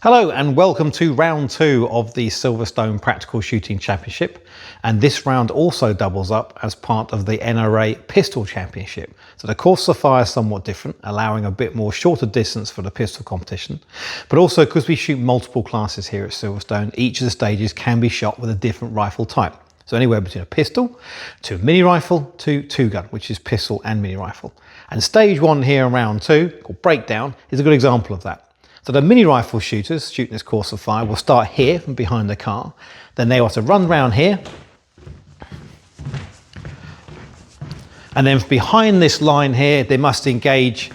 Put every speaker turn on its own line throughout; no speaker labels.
Hello and welcome to round 2 of the Silverstone Practical Shooting Championship, and this round also doubles up as part of the NRA Pistol Championship. So the course of fire is somewhat different, allowing a bit more shorter distance for the pistol competition, but also because we shoot multiple classes here at Silverstone, each of the stages can be shot with a different rifle type. So anywhere between a pistol to a mini rifle to two gun, which is pistol and mini rifle. And stage 1 here in round 2, called breakdown, is a good example of that. So the mini rifle shooters shooting this course of fire will start here from behind the car. Then they have to run round here. And then behind this line here, they must engage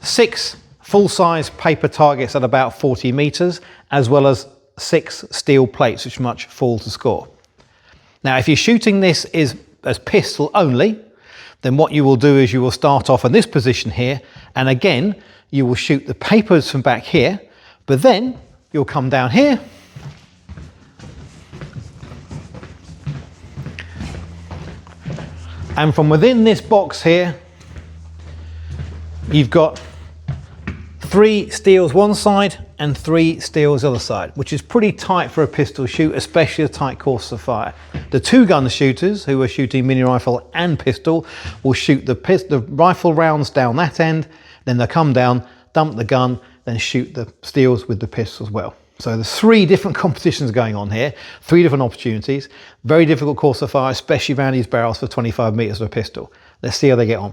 6 full-size paper targets at about 40 meters, as well as 6 steel plates, which much fall to score. Now, if you're shooting this as pistol only, then what you will do is you will start off in this position here, and again, you will shoot the papers from back here, but then you'll come down here and from within this box here, you've got 3 steels one side and 3 steels the other side, which is pretty tight for a pistol shoot, especially a tight course of fire. The two gun shooters who are shooting mini rifle and pistol will shoot the rifle rounds down that end, then they'll come down, dump the gun, then shoot the steels with the pistol as well. So there's 3 different competitions going on here, 3 different opportunities. Very difficult course of fire, especially around these barrels for 25 meters of a pistol. Let's see how they get on.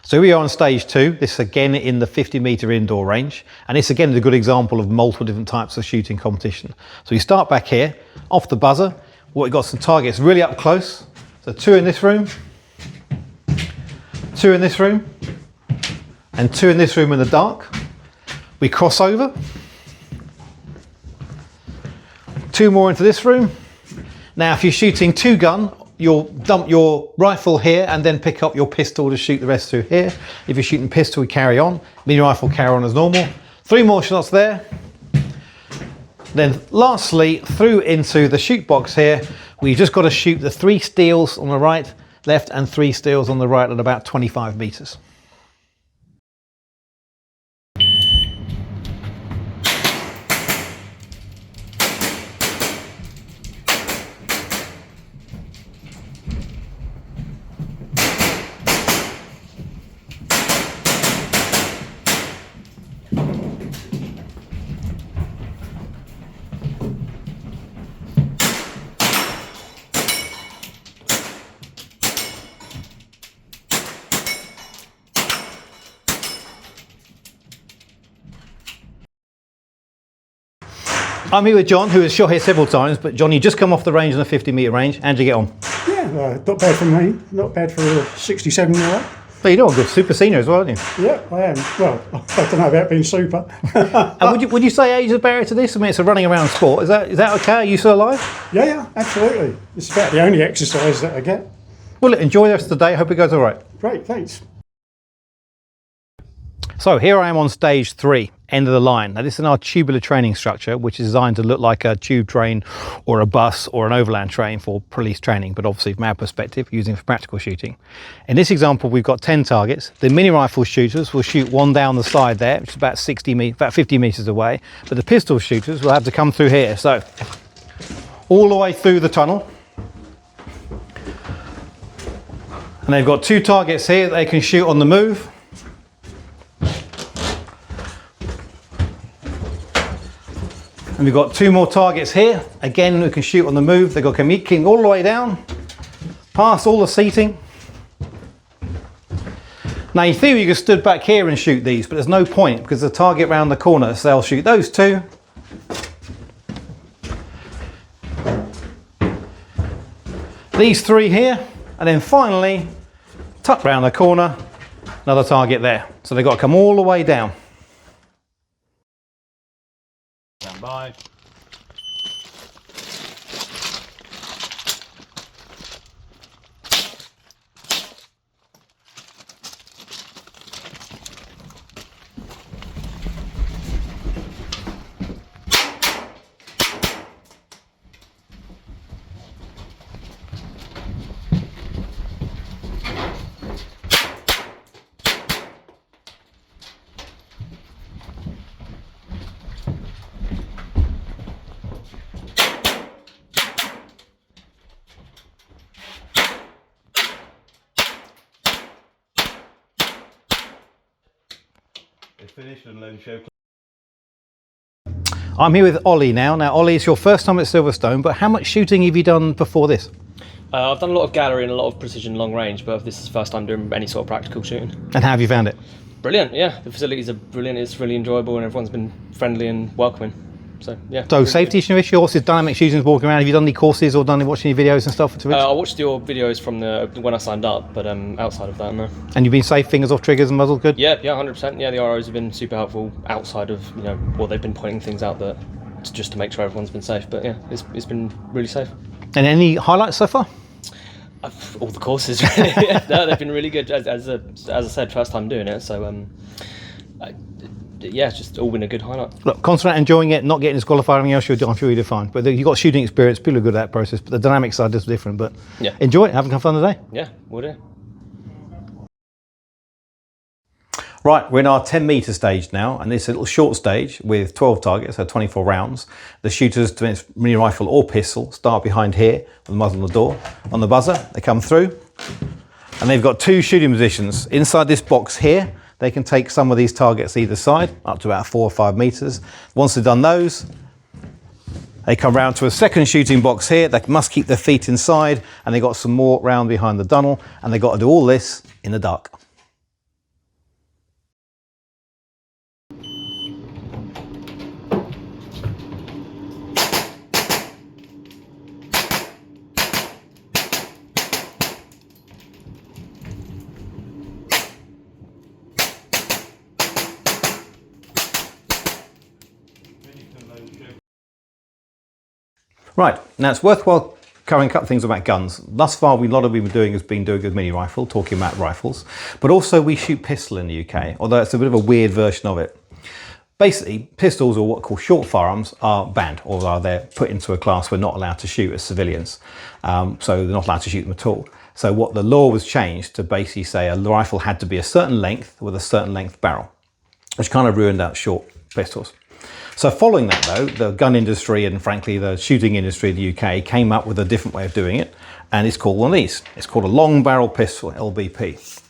So we are on stage 2, this again in the 50 meter indoor range, and this again is a good example of multiple different types of shooting competition. So you start back here, off the buzzer, we've got some targets really up close. So 2 in this room, 2 in this room, and 2 in this room in the dark. We cross over, 2 more into this room. Now if you're shooting two gun, you'll dump your rifle here and then pick up your pistol to shoot the rest through here. If you're shooting pistol, we carry on. Mini rifle, carry on as normal. 3 more shots there. Then lastly, through into the shoot box here, we've just got to shoot the 3 steels on the right, left, and 3 steels on the right at about 25 meters. I'm here with John, who has shot here several times, but John, you just come off the range on the 50 metre range. How'd you get on?
Yeah, not bad for me. Not bad for a 67-year-old.
So you're doing good, super senior as well, aren't you?
Yeah, I am. Well, I don't know about being super.
And would you say age is a barrier to this? I mean, it's a running around sport. Is that okay? Are you still alive?
Yeah, absolutely. It's about the only exercise that I get.
Well, look, enjoy the rest of the day. I hope it goes all right.
Great, thanks.
So here I am on stage 3. end of the line. Now this is our tubular training structure, which is designed to look like a tube train or a bus or an overland train for police training, but obviously from our perspective, using it for practical shooting. In this example, we've got 10 targets. The mini rifle shooters will shoot one down the side there, which is about 50 meters away, but the pistol shooters will have to come through here. So all the way through the tunnel. And they've got 2 targets here that they can shoot on the move. And we've got 2 more targets here. Again, we can shoot on the move. They've got to come king all the way down, past all the seating. Now in theory you could stood back here and shoot these, but there's no point because the target round the corner, so they'll shoot those 2. These 3 here, and then finally, tuck round the corner, another target there. So they've got to come all the way down. Stand by. Finished and load show. I'm here with Ollie now. Now Ollie, it's your first time at Silverstone, but how much shooting have you done before this?
I've done a lot of gallery and a lot of precision long range, but this is the first time doing any sort of practical shooting.
And how have you found it?
Brilliant, yeah. The facilities are brilliant, it's really enjoyable and everyone's been friendly and welcoming. So, yeah.
So safety issue, horses, dynamic shooting, walking around. Have you done any courses or watching any videos and stuff?
I watched your videos from when I signed up, but outside of that, no.
And you've been safe, fingers off triggers and muzzle good?
Yeah, 100%. Yeah, the ROs have been super helpful outside of, they've been pointing things out that just to make sure everyone's been safe. But yeah, it's been really safe.
And any highlights so far?
All the courses, really. No, they've been really good. As I said, first time doing it, so yeah, it's just all been a good highlight. Look,
concentrate enjoying it, not getting disqualified, anything else I'm sure you'll do fine. But you've got shooting experience, people are good at that process, but the dynamic side is different. But yeah, enjoy it, having fun today.
Yeah, we'll do.
Right, we're in our 10 metre stage now, and this is a little short stage with 12 targets, so 24 rounds. The shooters, to its mini rifle or pistol, start behind here with the muzzle on the door. On the buzzer, they come through, and they've got 2 shooting positions. Inside this box here, they can take some of these targets either side, up to about 4 or 5 metres. Once they've done those, they come round to a second shooting box here. They must keep their feet inside, and they've got some more round behind the tunnel, and they've got to do all this in the dark. Right, now it's worthwhile covering a couple of things about guns. Thus far, a lot of we've been doing has been doing a mini rifle, talking about rifles, but also we shoot pistol in the UK, although it's a bit of a weird version of it. Basically, pistols, or what are called short firearms, are banned, or they're put into a class we're not allowed to shoot as civilians. So they're not allowed to shoot them at all. So what the law was changed to basically say a rifle had to be a certain length with a certain length barrel, which kind of ruined out short pistols. So following that though, the gun industry and frankly the shooting industry in the UK came up with a different way of doing it, and it's called one of these. It's called a long barrel pistol, LBP.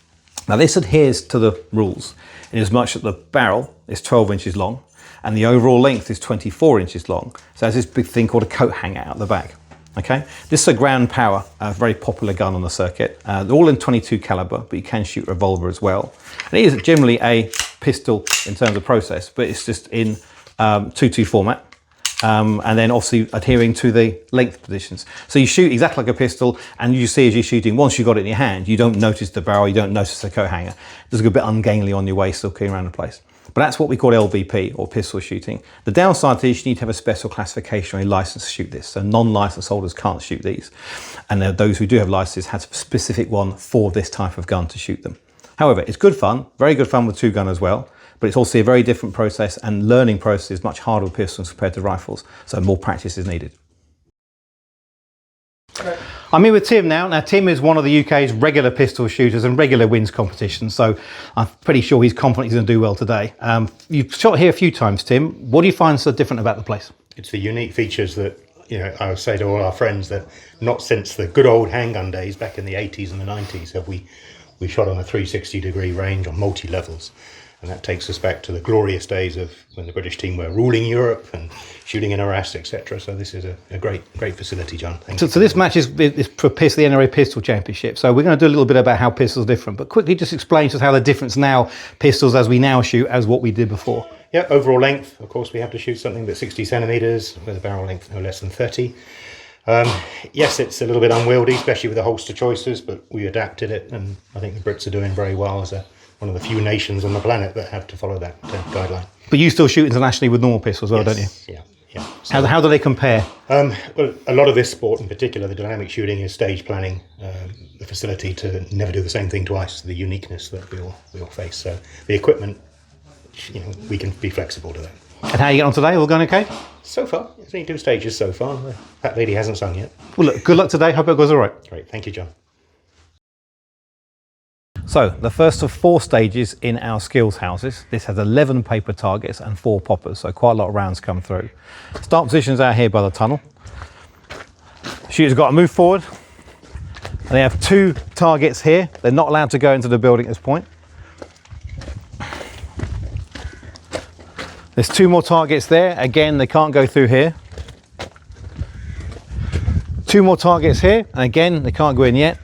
Now this adheres to the rules in as much that the barrel is 12 inches long and the overall length is 24 inches long. So there's this big thing called a coat hanger out the back. Okay, this is a Ground Power, a very popular gun on the circuit. They're all in 22 caliber, but you can shoot revolver as well. And it is generally a pistol in terms of process, but it's just in 2.2 format, and then obviously adhering to the length positions. So you shoot exactly like a pistol, and you see as you're shooting, once you've got it in your hand, you don't notice the barrel, you don't notice the coat hanger. It does look a bit ungainly on your waist, looking around the place. But that's what we call LVP, or pistol shooting. The downside is you need to have a special classification or a license to shoot this. So non-licensed holders can't shoot these. And those who do have licenses have a specific one for this type of gun to shoot them. However, it's good fun, very good fun with 2 gun as well. But but it's also a very different process, and learning process is much harder with pistols compared to rifles, so more practice is needed. I'm here with Tim now. Now Tim is one of the UK's regular pistol shooters and regular wins competitions, so I'm pretty sure he's confident he's going to do well today. You've shot here a few times, Tim. What do you find so different about the place?
It's the unique features that, you know, I would say to all our friends that not since the good old handgun days back in the 80s and the 90s have we shot on a 360-degree range on multi-levels. And that takes us back to the glorious days of when the British team were ruling Europe and shooting in Arras, etc. So this is a great facility, John. Thank you.
So this match is for the NRA Pistol Championship. So we're going to do a little bit about how pistols are different, but quickly just explain to us how the difference now, pistols as we now shoot, as what we did before.
Yeah, overall length, of course, we have to shoot something that's 60 centimetres with a barrel length no less than 30. Yes, it's a little bit unwieldy, especially with the holster choices, but we adapted it, and I think the Brits are doing very well as one of the few nations on the planet that have to follow that guideline.
But you still shoot internationally with normal pistols as well,
Yes,
don't you?
Yeah. So,
how do they compare?
well, a lot of this sport, in particular, the dynamic shooting, is stage planning, the facility to never do the same thing twice, the uniqueness that we all face. So the equipment, you know, we can be flexible to that.
And how you get on today? All going okay?
So far, it's only 2 stages so far. That lady hasn't sung yet.
Well, look, good luck today. Hope it goes all right.
Great, thank you, John.
So the first of 4 stages in our skills houses. This has 11 paper targets and 4 poppers, so quite a lot of rounds come through. Start positions out here by the tunnel. Shooter's got to move forward. And they have 2 targets here. They're not allowed to go into the building at this point. There's 2 more targets there. Again, they can't go through here. 2 more targets here, and again, they can't go in yet.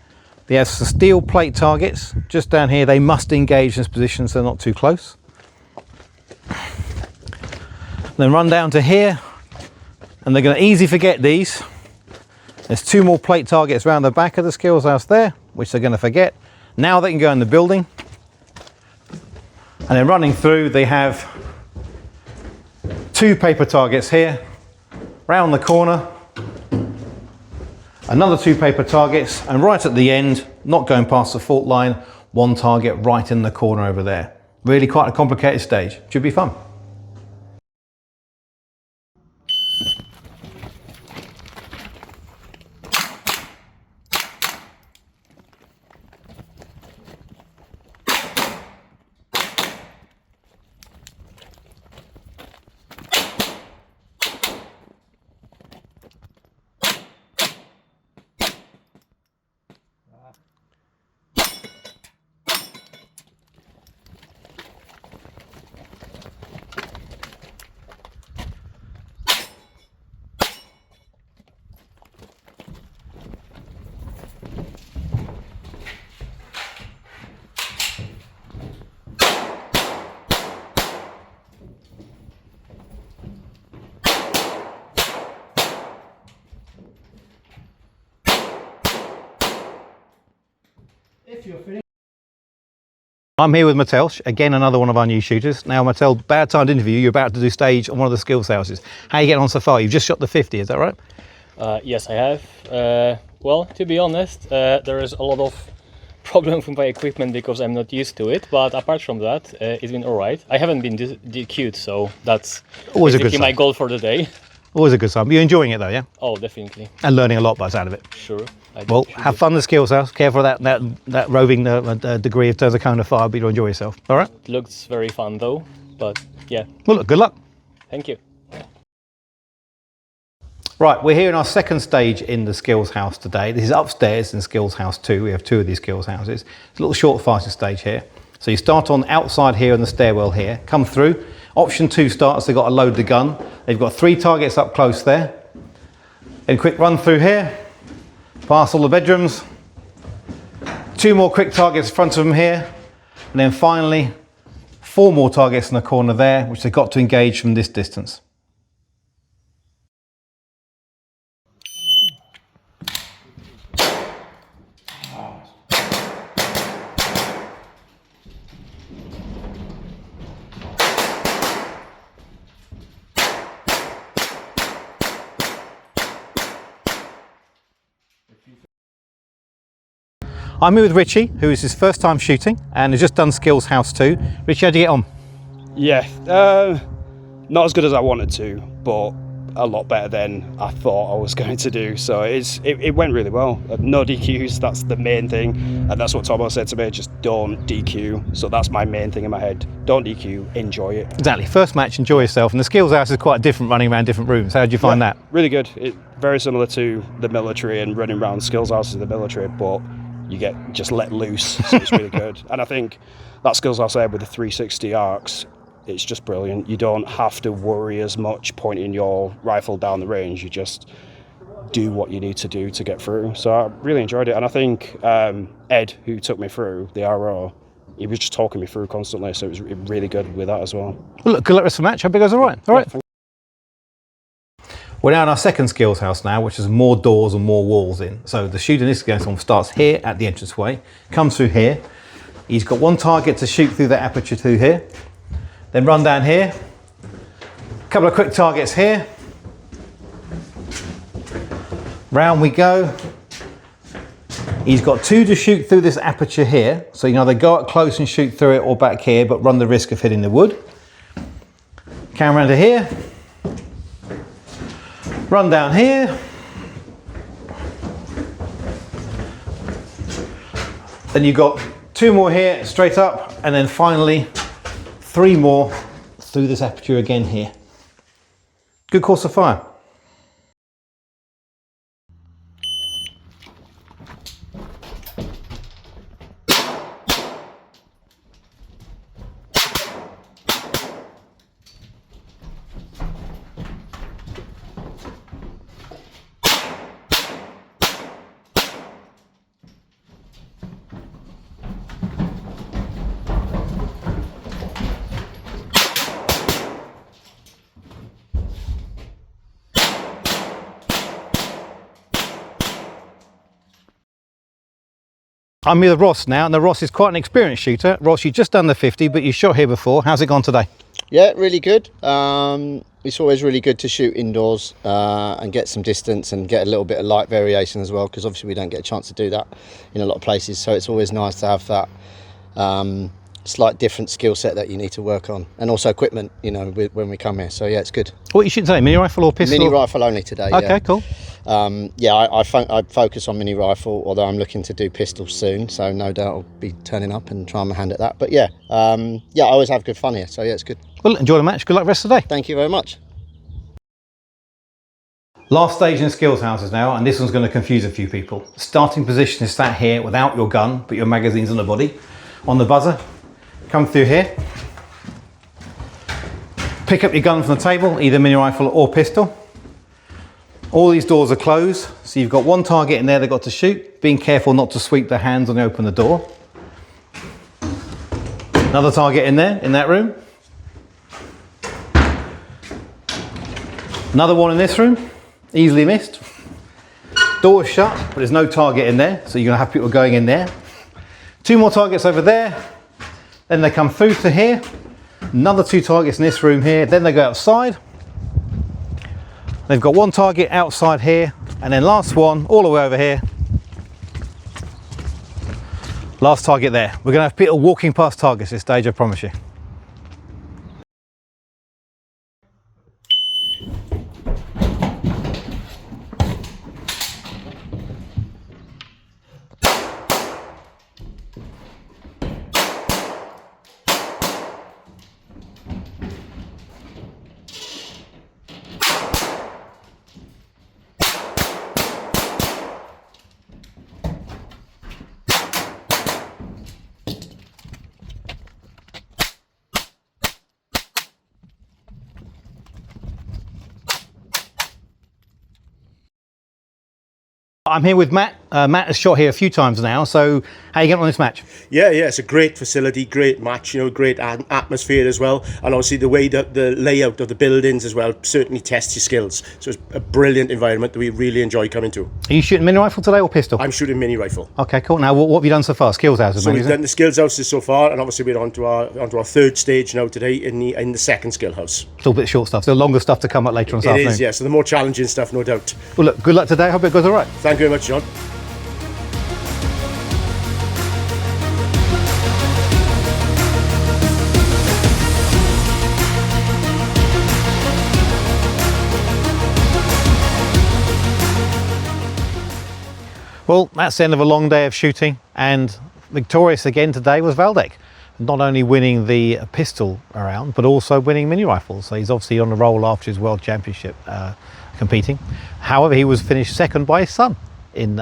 They have some steel plate targets just down here. They must engage in this position so they're not too close. Then run down to here, and they're going to easily forget these. There's 2 more plate targets around the back of the skills house there, which they're going to forget. Now they can go in the building. And then running through, they have 2 paper targets here, round the corner, another 2 paper targets, and right at the end, not going past the fault line, 1 target right in the corner over there. Really quite a complicated stage. Should be fun. I'm here with Mattel, again another one of our new shooters. Now Mattel, bad time to interview you. You're about to do stage on one of the skills houses. How are you getting on so far? You've just shot the 50, is that right?
Yes, I have. Well, to be honest, there is a lot of problems with my equipment because I'm not used to it. But apart from that, it's been all right. I haven't been DQ'd, so that's
always
basically
a good
my
sign.
goal for the day.
Always a good sign. You're enjoying it though, yeah?
Oh, definitely.
And learning a lot by the sound of it.
Sure.
Well, have fun in the skills house. Careful of that roving degree of terms of cone of fire, but you'll enjoy yourself. All right?
It looks very fun though, but yeah.
Well, look, good luck.
Thank you.
Right, we're here in our second stage in the skills house today. This is upstairs in skills house 2. We have 2 of these skills houses. It's a little short fighting stage here. So you start on outside here in the stairwell here, come through. Option 2 starts, they've got to load the gun. They've got 3 targets up close there. Then quick run through here, past all the bedrooms. 2 more quick targets in front of them here. And then finally, 4 more targets in the corner there, which they've got to engage from this distance. I'm here with Richie, who is his first time shooting and has just done Skills House 2. Richie, how'd you get on?
Yeah, not as good as I wanted to, but a lot better than I thought I was going to do. So it went really well. No DQs, that's the main thing, and that's what Tomo said to me, just don't DQ. So that's my main thing in my head. Don't DQ, enjoy it.
Exactly. First match, enjoy yourself. And the skills house is quite different, running around different rooms. How did you find that?
Really good. Very similar to the military and running around skills houses in the military, but you get just let loose. So it's really good. And I think that skills house there with the 360 arcs, it's just brilliant. You don't have to worry as much pointing your rifle down the range. You just do what you need to do to get through. So I really enjoyed it. And I think Ed, who took me through, the RO, he was just talking me through constantly. So it was really good with that as well.
Well, look, good luck with the match. Hope it goes all right. All right. We're now in our second skills house now, which has more doors and more walls in. So the shooting this goes on starts here at the entranceway, comes through here. He's got one target to shoot through the aperture to here. Then run down here. A couple of quick targets here. Round we go. He's got two to shoot through this aperture here. So you can either go up close and shoot through it or back here, but run the risk of hitting the wood. Come around to here. Run down here. Then you've got two more here, straight up, and then finally three more through this aperture again here. Good course of fire. I'm with Ross now, and Ross is quite an experienced shooter. Ross, you've just done the 50, but you shot here before. How's it gone today?
Yeah, really good. It's always really good to shoot indoors and get some distance and get a little bit of light variation as well, because obviously we don't get a chance to do that in a lot of places. So it's always nice to have that slight different skill set that you need to work on, and also equipment, you know, when we come here. So yeah, it's good.
What are you shooting today? Mini rifle or pistol?
Mini rifle only today.
Okay,
yeah.
cool.
I focus on mini rifle, although I'm looking to do pistols soon, so no doubt I'll be turning up and trying my hand at that. But yeah, I always have good fun here, so yeah, it's good.
Well, enjoy the match. Good luck the rest of the day.
Thank you very much.
Last stage in skills houses now, and this one's going to confuse a few people. Starting position is sat here without your gun, but your magazine's on the body. On the buzzer, come through here. Pick up your gun from the table, either mini rifle or pistol. All these doors are closed, so you've got one target in there they've got to shoot, being careful not to sweep their hands when they open the door. Another target in there, in that room. Another one in this room, easily missed. Door's shut, but there's no target in there, so you're gonna have people going in there. Two more targets over there, then they come through to here. Another two targets in this room here, then they go outside. They've got one target outside here, and then last one all the way over here. Last target there. We're gonna have people walking past targets this stage, I promise you. I'm here with Matt. Matt has shot here a few times now, so how are you getting on this match?
Yeah, it's a great facility, great match, great atmosphere as well, and obviously the way that the layout of the buildings as well certainly tests your skills. So it's a brilliant environment that we really enjoy coming to.
Are you shooting mini rifle today or pistol?
I'm shooting mini rifle.
Okay, cool. Now, what have you done so far? Skills houses,
So we've done the skills houses so far, and obviously we're onto our third stage now today in the second skill house.
Still a bit short stuff, still longer stuff to come up later on this afternoon.
It is, yeah. So the more challenging stuff, no doubt.
Well, look, good luck today. Hope it goes all right.
Thank you very much, John.
Well, that's the end of a long day of shooting, and victorious again today was Valdek. Not only winning the pistol round, but also winning mini rifles. So he's obviously on the roll after his world championship competing. However, he was finished second by his son in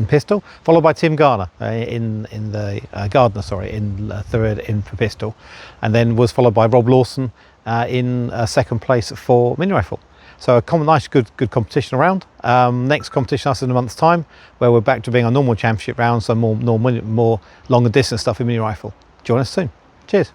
pistol, followed by Tim Gardner in third in for pistol, and then was followed by Rob Lawson in second place for mini rifle. So a nice, good competition around. Next competition us in a month's time, where we're back to being a normal championship round, so more longer distance stuff in mini rifle. Join us soon. Cheers.